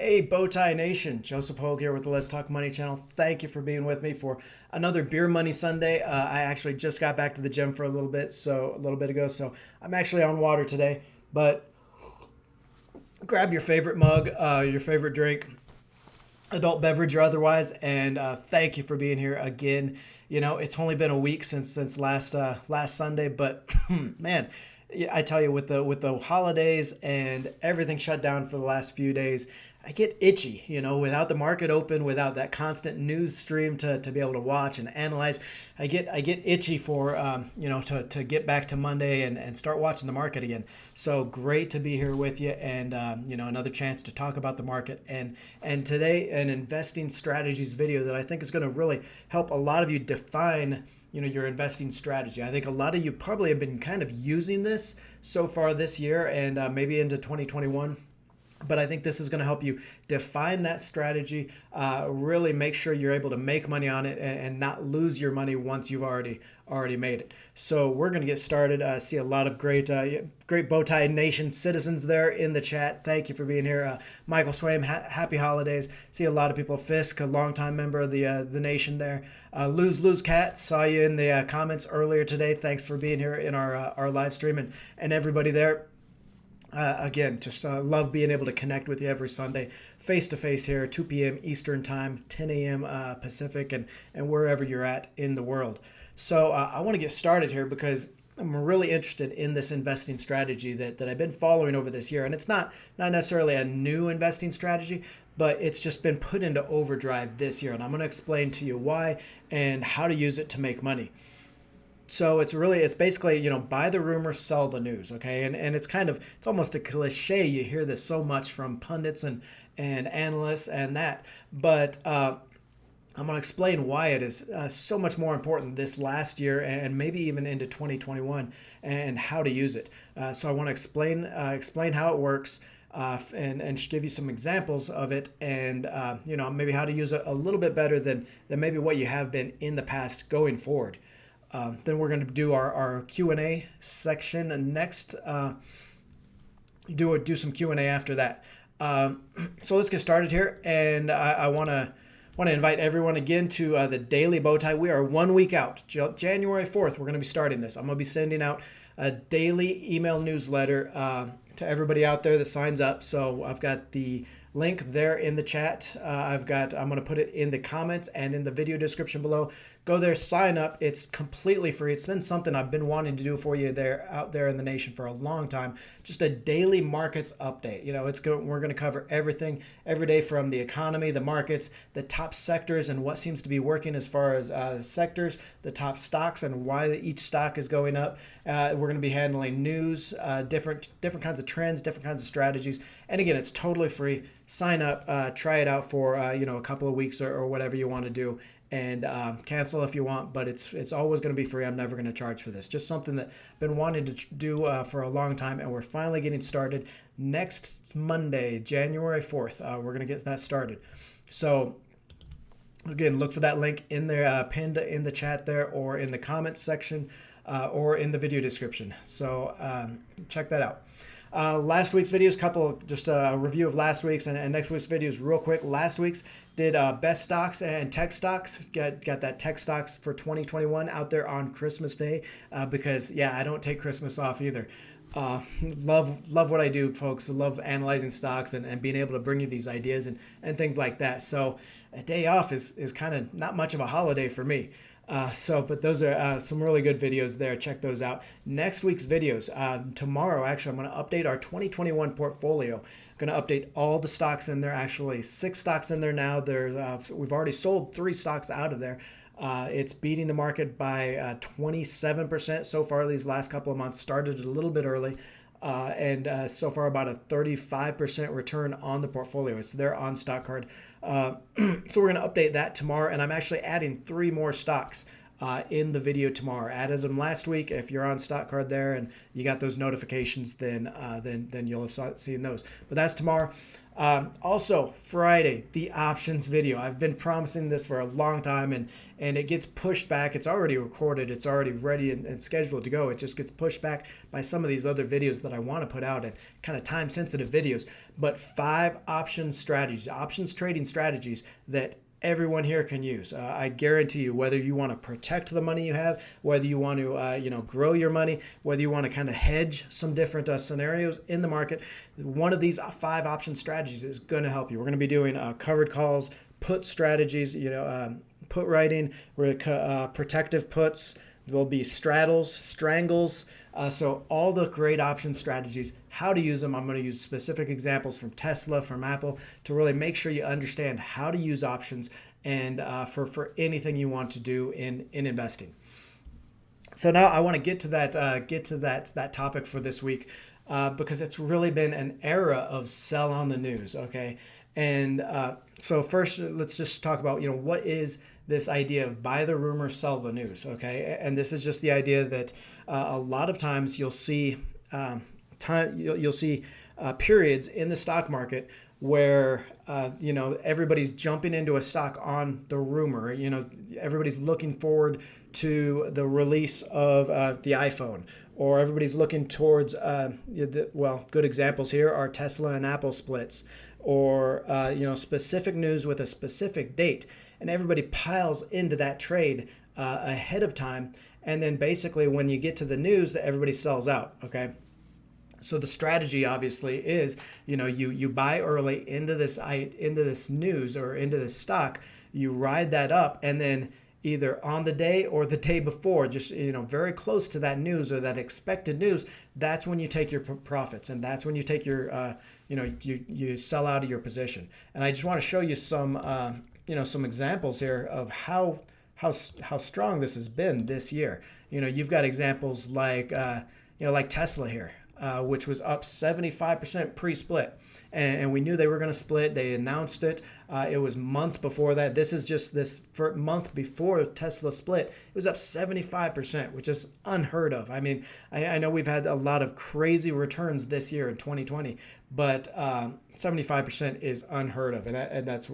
Hey, Bowtie Nation, Joseph Hogue here with the Let's Talk Money channel. Thank you for being with me for another Beer Money Sunday. I actually just got back to the gym for a little bit ago, so I'm actually on water today. But grab your favorite mug, your favorite drink, adult beverage or otherwise, and thank you for being here again. You know, it's only been a week since last Sunday, but man, I tell you, with the holidays and everything shut down for the last few days, I get itchy, you know, without the market open, without that constant news stream to be able to watch and analyze. I get itchy for, to get back to Monday and start watching the market again. So great to be here with you and, another chance to talk about the market. And today, an investing strategies video that I think is going to really help a lot of you define your investing strategy. I think a lot of you probably have been kind of using this so far this year and maybe into 2021. But I think this is going to help you define that strategy, really make sure you're able to make money on it and not lose your money once you've already made it. So we're going to get started. See a lot of great Bowtie Nation citizens there in the chat. Thank you for being here. Michael Swaim, happy holidays. See a lot of people. Fisk, a longtime member of the nation there. Lose Cat, saw you in the comments earlier today. Thanks for being here in our live stream and everybody there. Again, just love being able to connect with you every Sunday, face-to-face here, 2 p.m. Eastern Time, 10 a.m. Pacific, and wherever you're at in the world. So I want to get started here because I'm really interested in this investing strategy that I've been following over this year. And it's not necessarily a new investing strategy, but it's just been put into overdrive this year. And I'm going to explain to you why and how to use it to make money. So it's basically, buy the rumor, sell the news. Okay. And it's almost a cliche. You hear this so much from pundits and analysts and that, but, I'm going to explain why it is so much more important this last year and maybe even into 2021 and how to use it. So I want to explain how it works and give you some examples of it and, maybe how to use it a little bit better than maybe what you have been in the past going forward. Then we're going to do our Q&A section next. Do some Q&A after that. So let's get started here, and I want to invite everyone again to the Daily Bowtie. We are 1 week out. January 4th, we're going to be starting this. I'm going to be sending out a daily email newsletter to everybody out there that signs up. So I've got the link there in the chat. I'm going to put it in the comments and in the video description below. Go there, sign up. It's completely free. It's been something I've been wanting to do for you out there in the nation for a long time. Just a daily markets update. We're going to cover everything every day, from the economy, the markets, the top sectors and what seems to be working as far as sectors, the top stocks and why each stock is going up. We're going to be handling news, different kinds of trends, different kinds of strategies. And again, it's totally free. Sign up, try it out for a couple of weeks or whatever you want to do, and cancel if you want. But it's always going to be free. I'm never going to charge for this. Just something that I've been wanting to do for a long time, and we're finally getting started next Monday, January 4th. We're going to get that started. So again, look for that link in there, pinned in the chat there, or in the comments section, or in the video description. So check that out. Last week's videos, just a review of last week's and next week's videos real quick. Last week's did best stocks and tech stocks. Got that tech stocks for 2021 out there on Christmas Day because, I don't take Christmas off either. Love what I do, folks. Love analyzing stocks and being able to bring you these ideas and things like that. So a day off is kind of not much of a holiday for me. But those are some really good videos there. Check those out. Next week's videos, tomorrow, actually, I'm going to update our 2021 portfolio. I'm going to update all the stocks in there, actually 6 stocks in there now. We've already sold 3 stocks out of there. It's beating the market by 27% so far these last couple of months. Started a little bit early. And so far about a 35% return on the portfolio. It's there on stock card. So we're going to update that tomorrow, and I'm actually adding 3 more stocks in the video tomorrow. Added them last week. If you're on stock card there and you got those notifications, then you'll have seen those. But that's tomorrow. Also, Friday, the options video. I've been promising this for a long time, and it gets pushed back. It's already recorded, it's already ready and scheduled to go. It just gets pushed back by some of these other videos that I want to put out, and kind of time sensitive videos. But 5 options strategies, options trading strategies that everyone here can use. I guarantee you, whether you want to protect the money you have, whether you want to grow your money, whether you want to kind of hedge some different scenarios in the market, one of these 5 option strategies is going to help you. We're going to be doing covered calls, put strategies, put writing, protective puts. There'll be straddles, strangles. So all the great option strategies, how to use them. I'm going to use specific examples from Tesla, from Apple, to really make sure you understand how to use options and for anything you want to do in investing. So now I want to get to that topic for this week because it's really been an era of sell on the news. Okay, and so first let's just talk about what is this idea of buy the rumor, sell the news. Okay, and this is just the idea that a lot of times you'll see periods in the stock market where everybody's jumping into a stock on the rumor. Everybody's looking forward to the release of the iPhone, or everybody's looking towards good examples here are Tesla and Apple splits, or specific news with a specific date, and everybody piles into that trade ahead of time. And then basically when you get to the news, everybody sells out. Okay. So the strategy obviously is, you buy early into this news or into this stock, you ride that up, and then either on the day or the day before, just very close to that news or that expected news, that's when you take your profits, and that's when you take your you sell out of your position. And I just want to show you some examples here of how strong this has been this year. You've got examples like Tesla here, which was up 75% pre-split, and we knew they were going to split. They announced it. It was months before that. This is just this month before Tesla split. It was up 75%, which is unheard of. I mean, I know we've had a lot of crazy returns this year in 2020, but 75% is unheard of, and that's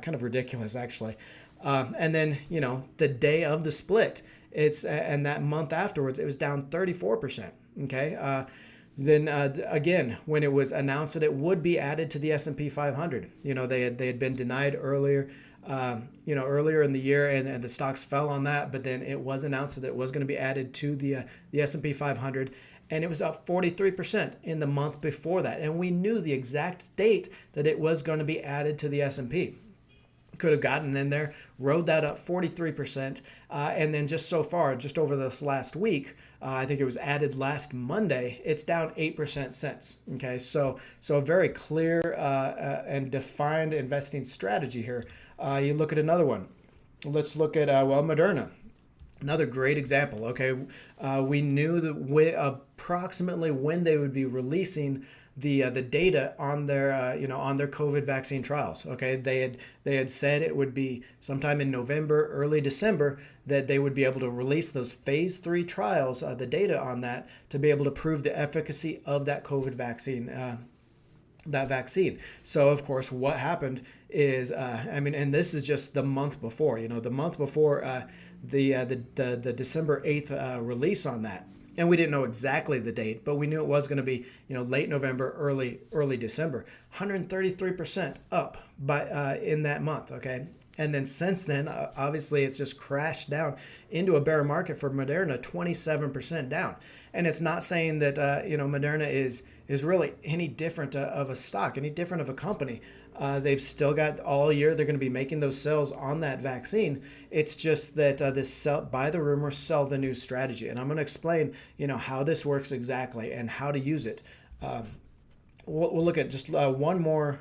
kind of ridiculous, actually. And then the day of the split, and that month afterwards, it was down 34%. Okay. Then again, when it was announced that it would be added to the S&P 500, they had been denied earlier, earlier in the year, and the stocks fell on that. But then it was announced that it was going to be added to the S&P 500, and it was up 43% in the month before that. And we knew the exact date that it was going to be added to the S&P. Could have gotten in there, rode that up 43%, and then just so far, just over this last week, I think it was added last Monday, it's down 8% since. Okay, so a very clear and defined investing strategy here. You look at another one. Let's look at Moderna. Another great example. Okay, we knew that approximately when they would be releasing the data on their on their COVID vaccine trials. Okay, they had said it would be sometime in November, early December, that they would be able to release those phase 3 trials, the data on that, to be able to prove the efficacy of that COVID vaccine. So of course, what happened is, and this is just the month before. The month before the December 8th release on that. And we didn't know exactly the date, but we knew it was going to be, late November, early December. 133% up in that month. Okay, and then since then, obviously, it's just crashed down into a bear market for Moderna, 27% down. And it's not saying that Moderna is really any different of a stock, any different of a company. They've still got all year. They're going to be making those sales on that vaccine. It's just that this buy the rumor, sell the news strategy. And I'm going to explain, how this works exactly and how to use it. We'll look at just one more.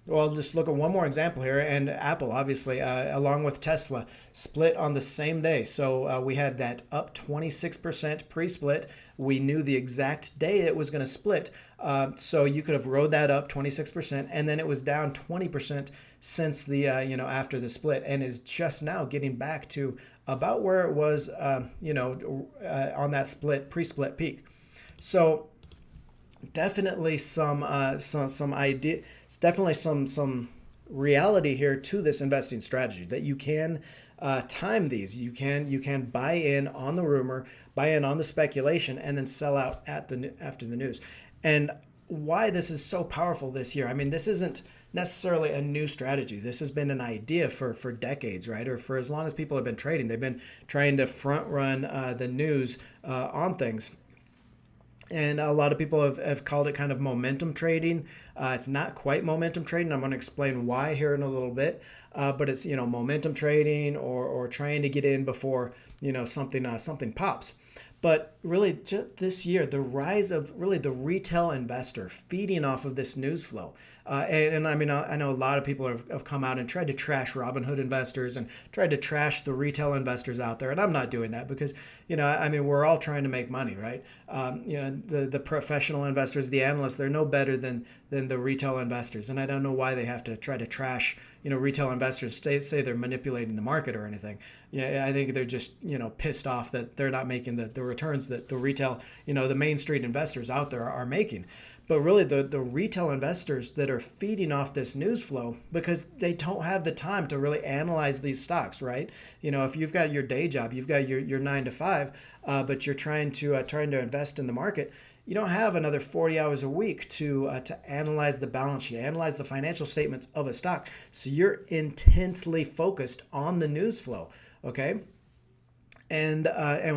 Well, just look at one more example here. And Apple, obviously, along with Tesla, split on the same day. So we had that up 26% pre-split. We knew the exact day it was going to split. So you could have rode that up 26%, and then it was down 20% since the after the split, and is just now getting back to about where it was on that pre-split peak. So definitely some idea. It's definitely some reality here to this investing strategy that you can time these. You can buy in on the rumor, buy in on the speculation, and then sell out at the after the news. And why this is so powerful this year. I mean, this isn't necessarily a new strategy. This has been an idea for decades, right? Or for as long as people have been trading, they've been trying to front run the news on things. And a lot of people have called it kind of momentum trading. It's not quite momentum trading. I'm going to explain why here in a little bit. But it's, momentum trading, or trying to get in before something pops. But really, just this year, the rise of really the retail investor feeding off of this news flow. And I mean, I know a lot of people have come out and tried to trash Robinhood investors and tried to trash the retail investors out there. And I'm not doing that because, I mean, we're all trying to make money, right? The professional investors, the analysts, they're no better than the retail investors. And I don't know why they have to try to trash, retail investors, say they're manipulating the market or anything. Yeah, I think they're just, pissed off that they're not making the returns that the retail, the Main Street investors out there are making. But really, the retail investors that are feeding off this news flow, because they don't have the time to really analyze these stocks, right? If you've got your day job, you've got your 9 to 5, but you're trying to invest in the market, you don't have another 40 hours a week to analyze the balance sheet, analyze the financial statements of a stock. So you're intently focused on the news flow, okay? And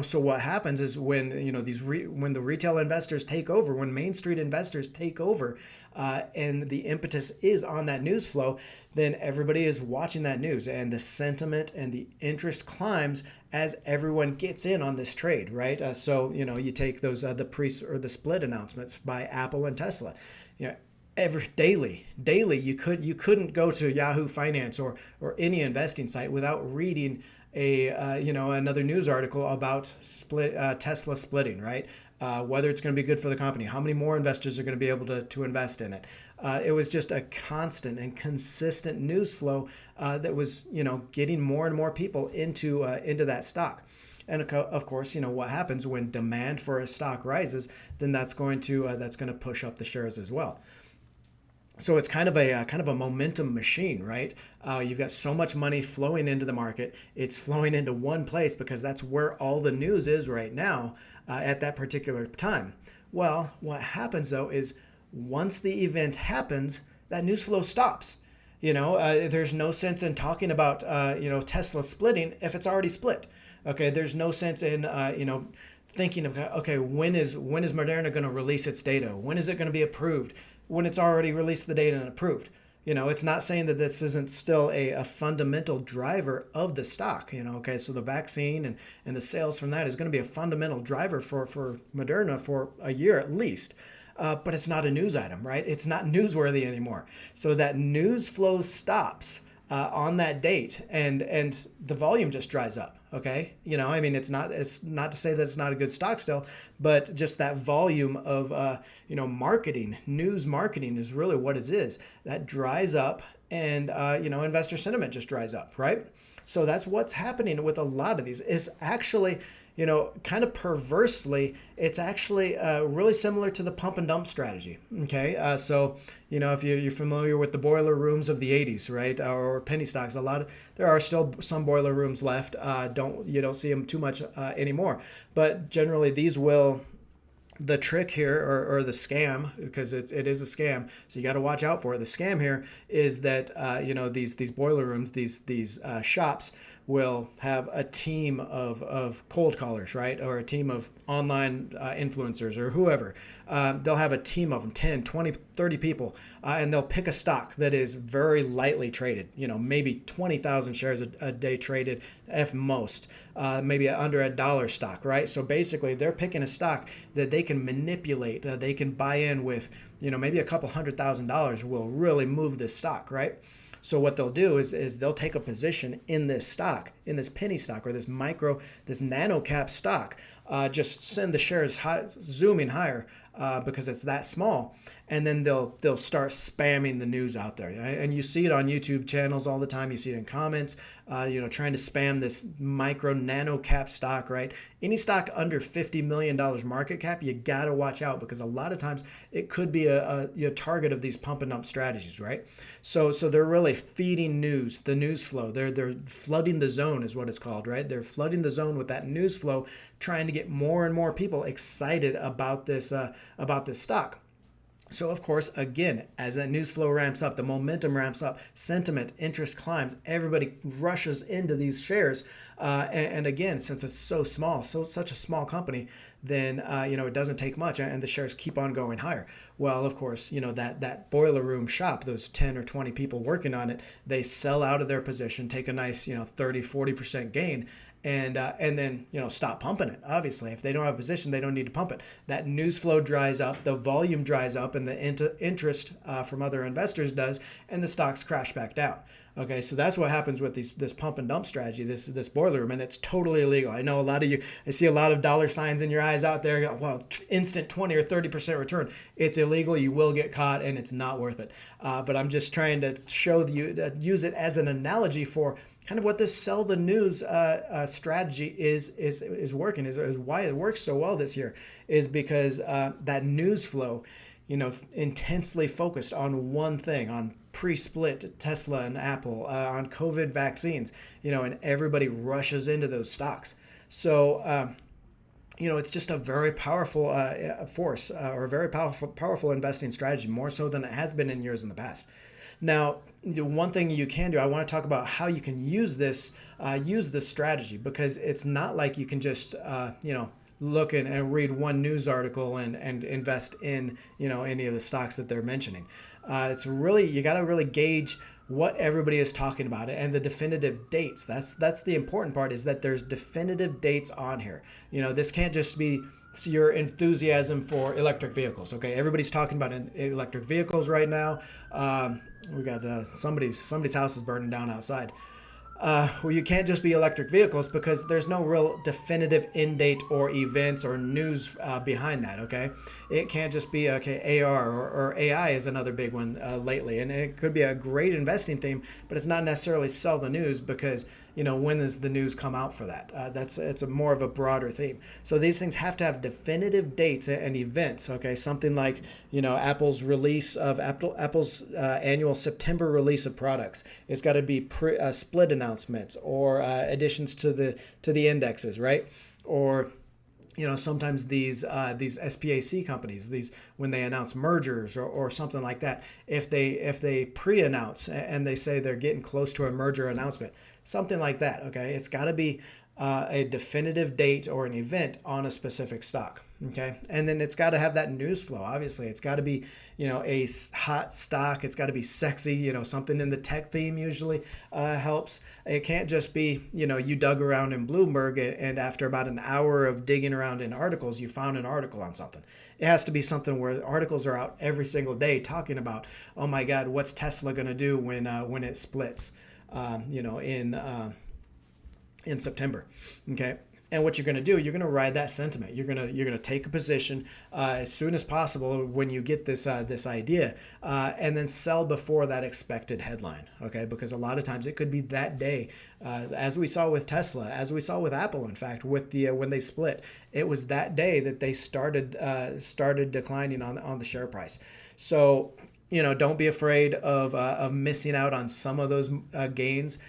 so what happens is when when the retail investors take over, when Main Street investors take over, and the impetus is on that news flow, then everybody is watching that news, and the sentiment and the interest climbs as everyone gets in on this trade, right? So you take those the pre or the split announcements by Apple and Tesla, every daily you couldn't go to Yahoo Finance or any investing site without reading another news article about Tesla splitting, right? Whether it's going to be good for the company, how many more investors are going to be able to invest in it. It was just a constant and consistent news flow that was getting more and more people into that stock. And of course, what happens when demand for a stock rises, then that's going to push up the shares as well. So it's kind of a momentum machine, right? You've got so much money flowing into the market. It's flowing into one place because that's where all the news is right now at that particular time. Well, what happens though is once the event happens, that news flow stops. There's no sense in talking about Tesla splitting if it's already split. Okay, there's no sense in thinking of, okay, when is Moderna going to release its data? When is it going to be approved? When it's already released the data and approved. It's not saying that this isn't still a fundamental driver of the stock. Okay, so the vaccine and the sales from that is going to be a fundamental driver for Moderna for a year at least. But it's not a news item, right? It's not newsworthy anymore. So that news flow stops on that date, and the volume just dries up. Okay, I mean, it's not to say that it's not a good stock still, but just that volume of marketing, news marketing is really what it is. That dries up, and investor sentiment just dries up, right? So that's what's happening with a lot of these. Is actually, kind of perversely, it's actually really similar to the pump and dump strategy. Okay, so if you're familiar with the boiler rooms of the 80s, right, or penny stocks, there are still some boiler rooms left. You don't see them too much anymore, but generally these will. The trick here, or the scam, because it is a scam, so you got to watch out for it. The scam here is that these boiler rooms, these shops will have a team of cold callers, right, or a team of online influencers or whoever. They'll have a team of them, 10, 20, 30 people, and they'll pick a stock that is very lightly traded, maybe 20,000 shares a day traded, if most, maybe under $1 stock, right? So basically they're picking a stock that they can manipulate, they can buy in with, maybe a couple $100,000 will really move this stock, right? So what they'll do is they'll take a position in this stock, in this penny stock or this nano cap stock just send the shares zooming higher because it's that small. And then they'll start spamming the news out there, and you see it on YouTube channels all the time. You see it in comments, trying to spam this micro nano cap stock, right? Any stock under $50 million market cap, you gotta watch out, because a lot of times it could be a target of these pump and dump strategies, right? So they're really feeding the news flow. They're flooding the zone, is what it's called, right? They're flooding the zone with that news flow, trying to get more and more people excited about this stock. So, of course, again, as that news flow ramps up, the momentum ramps up, sentiment, interest climbs, everybody rushes into these shares. And again, since it's so small, such a small company, then, it doesn't take much, and the shares keep on going higher. Well, of course, that boiler room shop, those 10 or 20 people working on it, they sell out of their position, take a nice, 30, 40% gain, and then stop pumping it. Obviously, if they don't have a position, they don't need to pump it. That news flow dries up, the volume dries up, and the interest from other investors does, and the stocks crash back down. Okay, so that's what happens with this pump and dump strategy, this boiler room, and it's totally illegal. I know a lot of you, I see a lot of dollar signs in your eyes out there. Well, instant 20 or 30% return. It's illegal. You will get caught, and it's not worth it. But I'm just trying to show you, use it as an analogy for kind of what this sell the news strategy is working, is why it works so well this year, is because that news flow, intensely focused on one thing, on pre-split Tesla and Apple, on COVID vaccines, and everybody rushes into those stocks. So, it's just a very powerful force, or a very powerful investing strategy, more so than it has been in years in the past. Now, the one thing you can do, I want to talk about how you can use this strategy, because it's not like you can just, look and read one news article and invest in, any of the stocks that they're mentioning. It's really, you got to really gauge what everybody is talking about and the definitive dates. That's the important part, is that there's definitive dates on here. This can't just be your enthusiasm for electric vehicles. Okay, everybody's talking about electric vehicles right now. We got somebody's house is burning down outside. Well, you can't just be electric vehicles, because there's no real definitive end date or events or news behind that, okay? It can't just be, AR or AI is another big one lately, and it could be a great investing theme, but it's not necessarily sell the news, because, when does the news come out for that? It's a more of a broader theme. So these things have to have definitive dates and events, okay? Something like, Apple's annual September release of products. It's got to be split announcements, or additions to the indexes, right? Or sometimes these SPAC companies, when they announce mergers or something like that, if they pre-announce and they say they're getting close to a merger announcement, something like that, okay? It's got to be a definitive date or an event on a specific stock, okay? And then it's got to have that news flow. Obviously, it's got to be, a hot stock. It's got to be sexy. Something in the tech theme usually helps. It can't just be, you dug around in Bloomberg and after about an hour of digging around in articles, you found an article on something. It has to be something where articles are out every single day talking about, oh my God, what's Tesla going to do when it splits, in September, okay? And what you're going to do, you're going to ride that sentiment. You're going to take a position as soon as possible when you get this idea, and then sell before that expected headline, okay? Because a lot of times it could be that day, as we saw with Tesla, as we saw with Apple. In fact, with when they split, it was that day that they started declining on the share price. So, don't be afraid of missing out on some of those gains.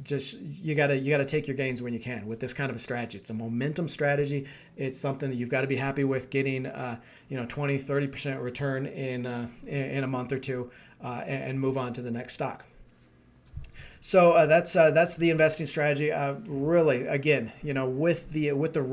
Just you gotta take your gains when you can with this kind of a strategy. It's a momentum strategy. It's something that you've got to be happy with getting 20-30% return in a month or two, and move on to the next stock. So that's the investing strategy. Really, again, with the